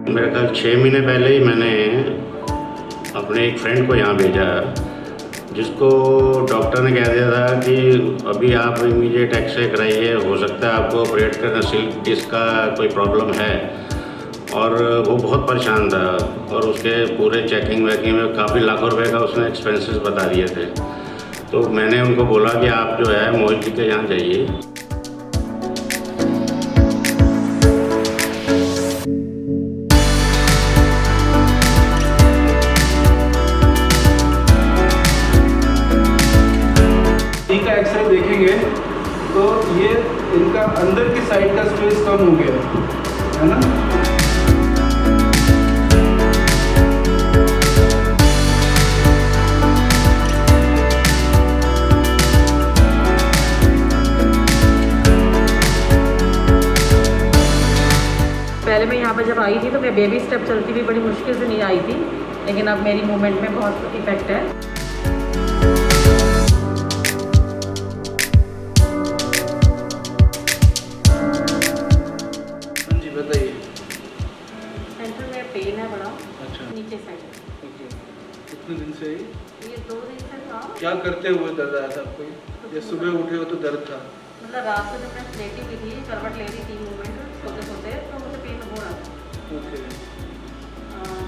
मेरे ख्याल 6 महीने पहले ही मैंने अपने एक फ्रेंड को यहाँ भेजा, जिसको डॉक्टर ने कह दिया था कि अभी आप इमीडिएट एक्सरे कराइए, हो सकता है आपको ऑपरेट करना, स्लिप डिस्क का कोई प्रॉब्लम है। और वो बहुत परेशान था और उसके पूरे चेकिंग वेकिंग में काफ़ी लाखों रुपए का उसने एक्सपेंसेस बता दिए थे। तो मैंने उनको बोला कि आप जो है मोहित जी के यहाँ जाइए। का एक्सरे देखेंगे तो ये इनका अंदर की साइड का स्पेस कम हो गया है ना। पहले मैं यहाँ पर जब आई थी तो मैं बेबी स्टेप चलती हुई बड़ी मुश्किल से नहीं आई थी, लेकिन अब मेरी मूवमेंट में बहुत इफेक्ट है। बताइए। सेंटर में पेन है बड़ा। अच्छा। नीचे साइड। ओके। कितने दिन से ये 2 दिन से था। क्या करते हुए दर्द आया था आपको? या सुबह उठे हो तो दर्द था? मतलब रात को जब मैं लेटी हुई थी, करवट ले रही थी, मूवमेंट सोते सोते, तो मुझे पेन हो रहा था। ओके।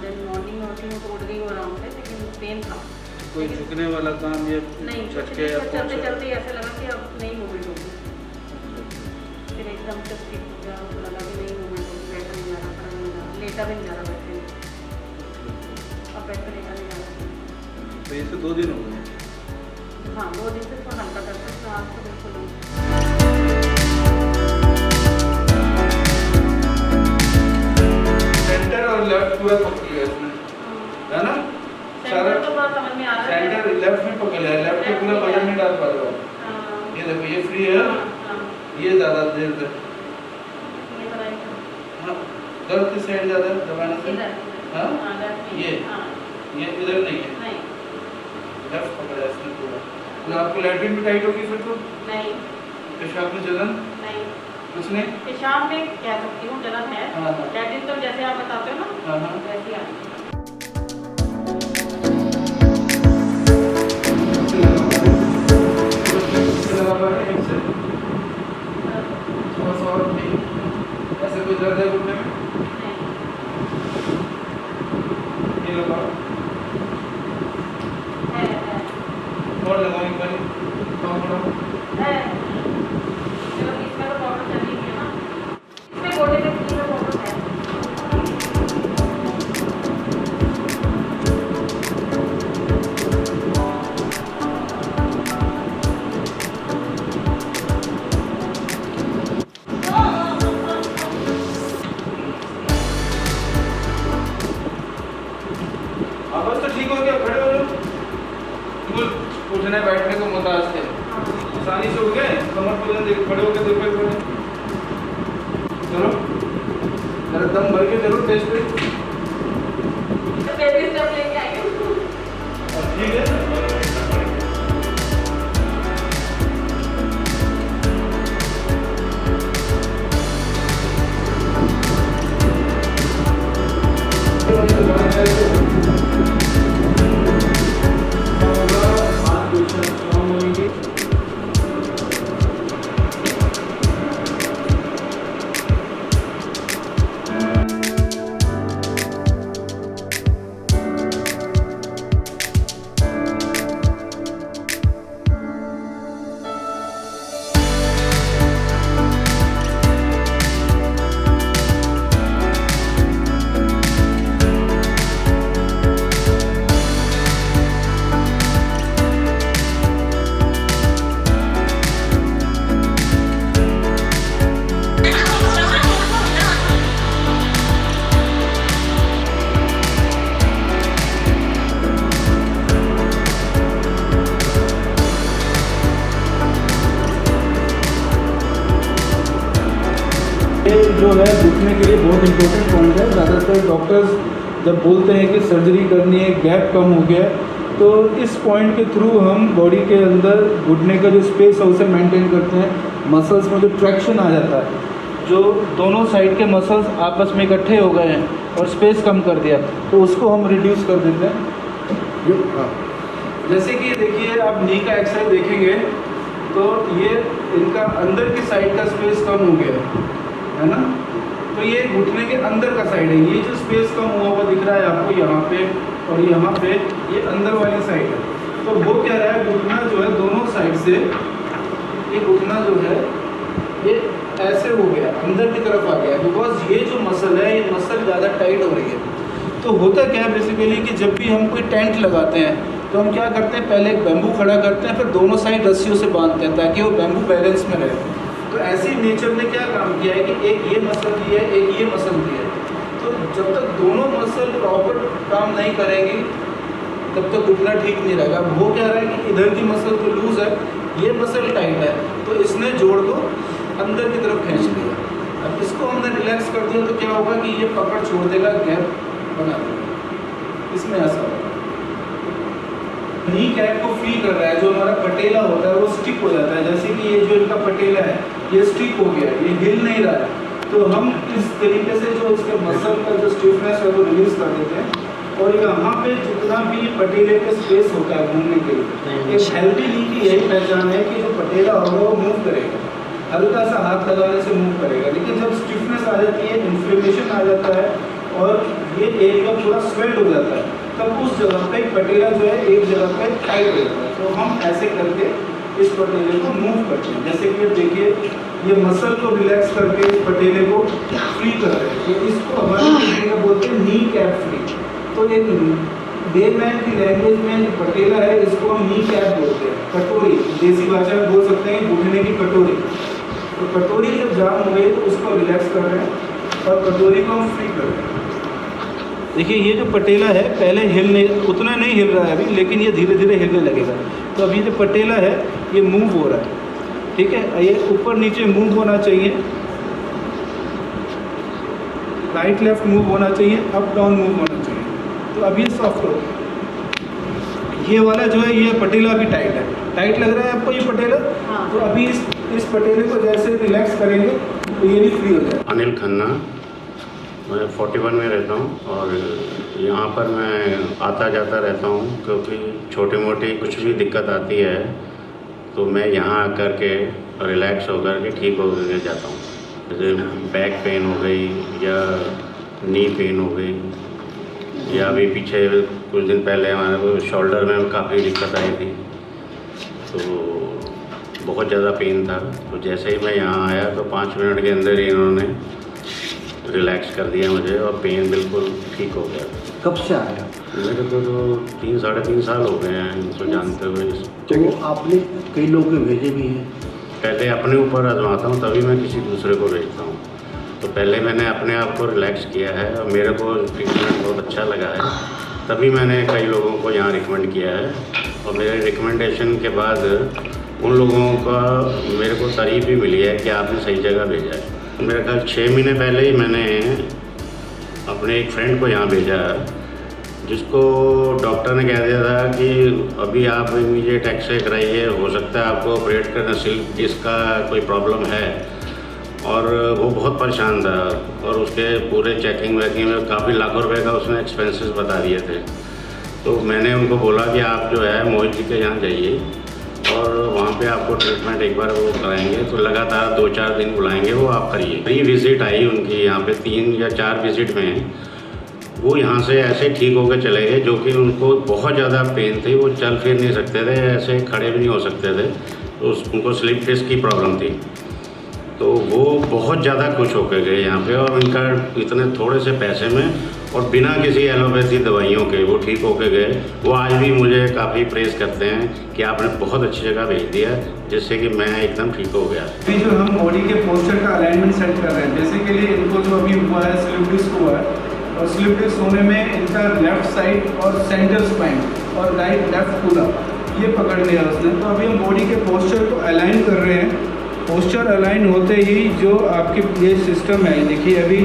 देन मॉर्निंग में तो उठ गई वो आराम से, लेकिन पेन था। कोई झुकने वाला काम या नहीं, झटके या चलते चलते ऐसे लगा कि अब नहीं मूवमेंट होगी। फिर एकदम से स्किप हो गया, लगा कि नहीं मूवमेंट होगी, बैठा नहीं जा रहा, खड़ा नहीं जा रहा, लेटा भी नहीं जा रहा, बैठे अब बैठ कर लेटा नहीं जा रहा। तो ये से 2 दिन हो गए? हाँ, 2 दिन से थोड़ा हल्का करता था, आज तो बिल्कुल नहीं। सेंटर और लेफ्ट पूरा पकड़ लिया इसने, है ना? सेंटर तो पूरा समझ में आ रहा है। सेंटर लेफ्ट में पकड़ लिया, लेफ्ट पे पूरा वजन नहीं डाल पा रहे हो। ये देखो, ये फ्री है, ये ज़्यादा देर तक। हाँ, दर्द की साइड ज़्यादा दबाने से। हाँ, ये इधर नहीं है, लेफ्ट पकड़ा है इसने पूरा। तो आपको लैट्रिन भी टाइट होगी फिर तो? नहीं। पेशाब में जलन? नहीं। कुछ नहीं? पेशाब में कह सकती हूँ जलन है। हाँ, हाँ। लैट्रिन तो जैसे आप बताते हो ना, हाँ, हाँ। वैसे आ रही है। ऐसे कोई दर्द है घुटने में? ये लगाओ। और लगाओ एक बार। इसमें तो प्रॉब्लम चल रही है ना, इसमें गोडे में प्रॉब्लम है। बस तो ठीक हो गया, खड़े हो जाओ। बिल्कुल उठने बैठने को मुताज थे, आसानी से उठ गए, कमर पे देख, खड़े हो गए, देखो चलो जरा दम भर के जरूर टेस्ट पे। बेबी स्टेप लेके आएंगे। ठीक है। ये जो है घुटने के लिए बहुत इंपॉर्टेंट पॉइंट है। ज़्यादातर डॉक्टर्स जब बोलते हैं कि सर्जरी करनी है, गैप कम हो गया, तो इस पॉइंट के थ्रू हम बॉडी के अंदर घुटने का जो स्पेस है उसे मेंटेन करते हैं। मसल्स में जो ट्रैक्शन आ जाता है, जो दोनों साइड के मसल्स आपस में इकट्ठे हो गए हैं और स्पेस कम कर दिया, तो उसको हम रिड्यूस कर देते हैं। जैसे कि देखिए आप नी का एक्सरे देखेंगे तो ये इनका अंदर की साइड का स्पेस कम हो गया है ना, तो ये घुटने के अंदर का साइड है। ये जो स्पेस कम हुआ हुआ दिख रहा है आपको यहाँ पे और यहाँ पे, ये अंदर वाली साइड है। तो वो क्या रहा है, घुटना जो है दोनों साइड से, ये घुटना जो है ये ऐसे हो गया, अंदर की तरफ आ गया, बिकॉज ये जो मसल है ये मसल ज़्यादा टाइट हो रही है। तो होता क्या है बेसिकली कि जब भी हम कोई टेंट लगाते हैं तो हम क्या करते हैं, पहले एक बैम्बू खड़ा करते हैं, फिर दोनों साइड रस्सियों से बांधते हैं ताकि वो बैम्बू बैलेंस में रहे। तो ऐसे ही नेचर ने क्या काम किया है कि एक ये मसल दी है, एक ये मसल दी है। तो जब तक दोनों मसल प्रॉपर काम नहीं करेंगी तब तक घुटना ठीक नहीं रहेगा। वो क्या रहा है कि इधर की मसल तो लूज़ है, ये मसल टाइट है, तो इसने जोड़ को अंदर की तरफ खींच लिया। अब इसको हमने रिलैक्स कर दिया तो क्या होगा कि ये पकड़ छोड़ देगा, गैप बना देगा, इसमें ऐसा होगा। नी कैप को फ्री कर रहा है, जो हमारा पटेला होता है वो स्टिक हो जाता है। जैसे कि ये जो इनका पटेला है ये स्टिक हो गया, ये हिल नहीं रहा है, तो हम इस तरीके से जो इसके मसल का जो स्टिफनेस है वो रिलीज कर देते हैं। और यहाँ पे जितना भी पटेले के स्पेस होता है घूमने के लिए, एक हेल्दी नी की यही पहचान है कि जो पटेला होगा वो मूव करेगा, हल्का सा हाथ लगाने से मूव करेगा। लेकिन जब स्टिफनेस आ जाती है, इन्फ्लेमेशन आ जाता है और ये एरिया पूरा स्वेल्ड हो जाता है, तब उस जगह पे पटेला जो है एक जगह पे टाइट हो जाता है। तो हम ऐसे करके इस पटेले को मूव करते हैं। जैसे कि देखिए ये मसल को रिलैक्स करके इस पटेले को फ्री कर रहे हैं, तो इसको हमारे हिंदी में बोलते हैं नी कैप फ्री। तो एक लेमैन की लैंग्वेज में जो पटेला है इसको हम नी कैप बोलते हैं, कटोरी, देसी भाषा में बोल सकते हैं घुटने की कटोरी। तो कटोरी जब जाम हो गई तो उसको रिलैक्स कर रहे हैं और कटोरी को हम फ्री कर रहे हैं। देखिए ये जो पटेला है पहले उतना नहीं हिल रहा है अभी, लेकिन ये धीरे धीरे हिलने लगेगा। तो अभी जो पटेला है ये मूव हो रहा है, ठीक है। ये ऊपर नीचे मूव होना चाहिए, राइट लेफ्ट मूव होना चाहिए, अप डाउन मूव होना चाहिए। तो अभी सॉफ्ट हो, ये वाला जो है ये पटेला भी टाइट है। टाइट लग रहा है आपको ये पटेला? हाँ। तो अभी इस पटेले को जैसे रिलैक्स करेंगे तो ये भी फ्री हो जाए। अनिल खन्ना, मैं 41 में रहता हूँ और यहाँ पर मैं आता जाता रहता हूँ, क्योंकि छोटी मोटी कुछ भी दिक्कत आती है तो मैं यहाँ आकर के रिलैक्स होकर के ठीक होकर जाता हूँ। जैसे बैक पेन हो गई या नी पेन हो गई, या अभी पीछे कुछ दिन पहले हमारे को शोल्डर में काफ़ी दिक्कत आई थी, तो बहुत ज़्यादा पेन था। तो जैसे ही मैं यहाँ आया तो 5 मिनट के अंदर ही इन्होंने रिलैक्स कर दिया मुझे और पेन बिल्कुल ठीक हो गया। कब से आया? मेरे को तो 3-3.5 साल हो गए हैं इनको जानते हुए। तो आपने कई लोगों के भेजे भी हैं? पहले अपने ऊपर आजमाता हूँ तभी मैं किसी दूसरे को भेजता हूँ। तो पहले मैंने अपने आप को रिलैक्स किया है और मेरे को ट्रीटमेंट बहुत अच्छा लगा है, तभी मैंने कई लोगों को यहाँ रिकमेंड किया है। और मेरे रिकमेंडेशन के बाद उन लोगों का मेरे को तारीफ़ भी मिली है कि आपने सही जगह भेजा है। मेरे ख्याल 6 महीने पहले ही मैंने अपने एक फ्रेंड को यहाँ भेजा, जिसको डॉक्टर ने कह दिया था कि अभी आप इमीडिएट एक्सरे कराइए, हो सकता है आपको ऑपरेट करना, स्लिप डिस्क का कोई प्रॉब्लम है। और वो बहुत परेशान था और उसके पूरे चेकिंग वेकिंग में काफ़ी लाखों रुपए का उसने एक्सपेंसेस बता दिए थे। तो मैंने उनको बोला कि आप जो है मोहित जी के यहाँ जाइए और वहाँ पे आपको ट्रीटमेंट एक बार वो कराएंगे, तो लगातार 2-4 दिन बुलाएंगे, वो आप करिए। 3 विज़िट आई उनकी यहाँ पे, 3 या 4 विज़िट में वो यहाँ से ऐसे ठीक होकर चले गए, जो कि उनको बहुत ज़्यादा पेन थी, वो चल फिर नहीं सकते थे, ऐसे खड़े भी नहीं हो सकते थे, तो उनको स्लिप डिस्क की प्रॉब्लम थी। तो वो बहुत ज़्यादा खुश होकर गए यहाँ पे और उनका इतने थोड़े से पैसे में और बिना किसी एलोपैथी दवाइयों के वो ठीक होकर गए। वो आज भी मुझे काफ़ी प्रेस करते हैं कि आपने बहुत अच्छी जगह भेज दिया, जिससे कि मैं एकदम ठीक हो गया। अभी जो हम बॉडी के पोस्चर का अलाइनमेंट सेट कर रहे हैं, बेसिकली इनको जो अभी हुआ है स्लिप डिस्क हुआ है, और स्लिप डिस्क होने में इनका लेफ्ट साइड और सेंटर स्पाइन और राइट लेफ्ट पूरा ये पकड़ लिया उसने। तो अभी हम बॉडी के पोस्चर को अलाइन कर रहे हैं। पोस्चर अलाइन होते ही जो आपके ये सिस्टम है, देखिए अभी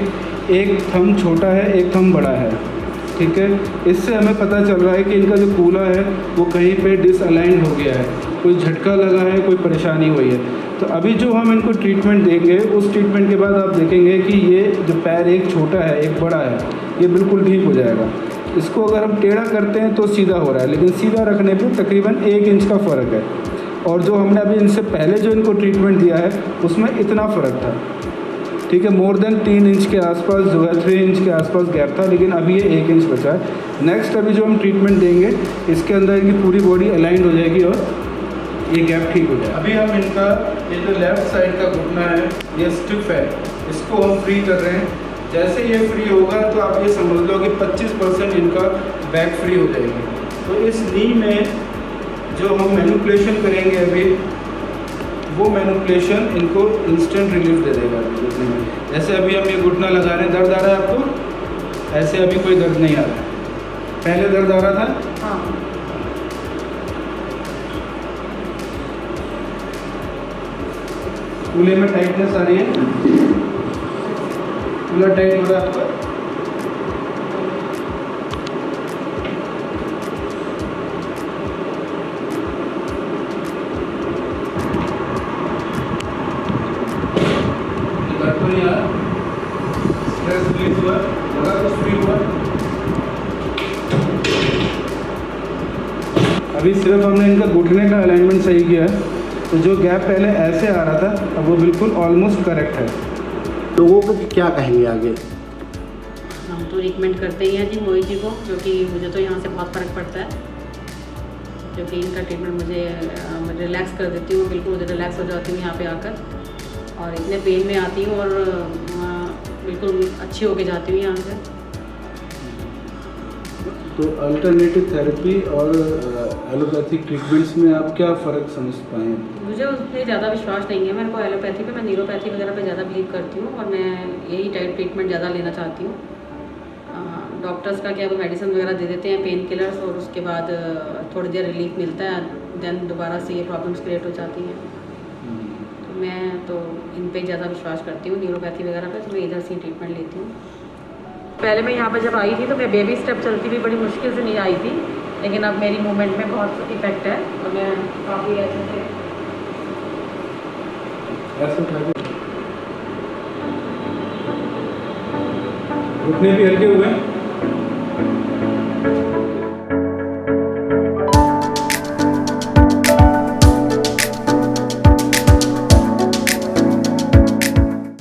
एक थंब छोटा है, एक थंब बड़ा है, ठीक है। इससे हमें पता चल रहा है कि इनका जो कूला है वो कहीं पे डिसअलाइन हो गया है, कोई झटका लगा है, कोई परेशानी हुई है। तो अभी जो हम इनको ट्रीटमेंट देंगे, उस ट्रीटमेंट के बाद आप देखेंगे कि ये जो पैर एक छोटा है एक बड़ा है, ये बिल्कुल ठीक हो जाएगा। इसको अगर हम टेढ़ा करते हैं तो सीधा हो रहा है, लेकिन सीधा रखने पे तकरीबन 1 इंच का फ़र्क है। और जो हमने अभी इनसे पहले जो इनको ट्रीटमेंट दिया है उसमें इतना फ़र्क था, ठीक है, मोर देन 3 इंच के आसपास जो है 3 इंच के आसपास गैप था, लेकिन अभी ये 1 इंच बचा है। नेक्स्ट अभी जो हम ट्रीटमेंट देंगे इसके अंदर इनकी पूरी बॉडी अलाइंड हो जाएगी और ये गैप ठीक हो जाएगा। अभी हम इनका ये जो लेफ़्ट साइड का घुटना है ये स्टिफ है, इसको हम फ्री कर रहे हैं। जैसे ये फ्री होगा तो आप ये समझ लो कि 25% इनका बैक फ्री हो जाएगी। तो इस नी में जो हम मैनिपुलेशन करेंगे अभी, वो मैनिपुलेशन इनको इंस्टेंट रिलीफ दे देगा घुटने में। जैसे अभी हम ये घुटना लगा रहे हैं, दर्द आ रहा है आपको? ऐसे अभी कोई दर्द नहीं आ रहा है, पहले दर्द आ रहा था। हाँ, कूल्हे में टाइटनेस आ रही है, कूल्हा टाइट हो रहा है आपका। दर्द तो नहीं आ रहा, स्ट्रेस रिलीज हुआ, लगा कुछ फ्री हुआ। अभी सिर्फ हमने इनका घुटने का अलाइनमेंट सही किया है, तो जो गैप पहले ऐसे आ रहा था अब वो बिल्कुल ऑलमोस्ट करेक्ट है। लोगों को क्या कहेंगे आगे? हम तो रिकमेंड करते ही हैं जी मोहित जी को, क्योंकि मुझे तो यहाँ से बहुत फ़र्क पड़ता है, क्योंकि इनका ट्रीटमेंट मुझे रिलैक्स कर देती हूँ, बिल्कुल मुझे रिलैक्स हो जाती हूँ यहाँ पे आकर, और इतने पेन में आती हूँ और बिल्कुल अच्छी होके जाती हूँ यहाँ से। तो अल्टरनेटिव थेरेपी और एलोपैथिक ट्रीटमेंट्स में आप क्या फ़र्क समझ पाए? मुझे उस पर ज़्यादा विश्वास नहीं है, मेरे को एलोपैथी पे, मैं न्यूरोपैथी वगैरह पे ज़्यादा बिलीव करती हूँ, और मैं यही टाइप ट्रीटमेंट ज़्यादा लेना चाहती हूँ। डॉक्टर्स का क्या, वो मेडिसिन वगैरह दे देते हैं, पेन किलर्स, और उसके बाद थोड़ी देर रिलीफ मिलता है, देन दोबारा से ये प्रॉब्लम्स क्रिएट हो जाती हैं। तो मैं तो इन पे ज़्यादा विश्वास करती हूँ, न्यूरोपैथी वगैरह पे, तो मैं इधर से ट्रीटमेंट लेती हूँ। पहले मैं यहाँ पर जब आई थी तो मैं बेबी स्टेप चलती हुई बड़ी मुश्किल से नहीं आई थी, लेकिन अब मेरी मूवमेंट में बहुत इफेक्ट है, और मैं काफ़ी अच्छे से घुटने भी हल्के हुए हैं।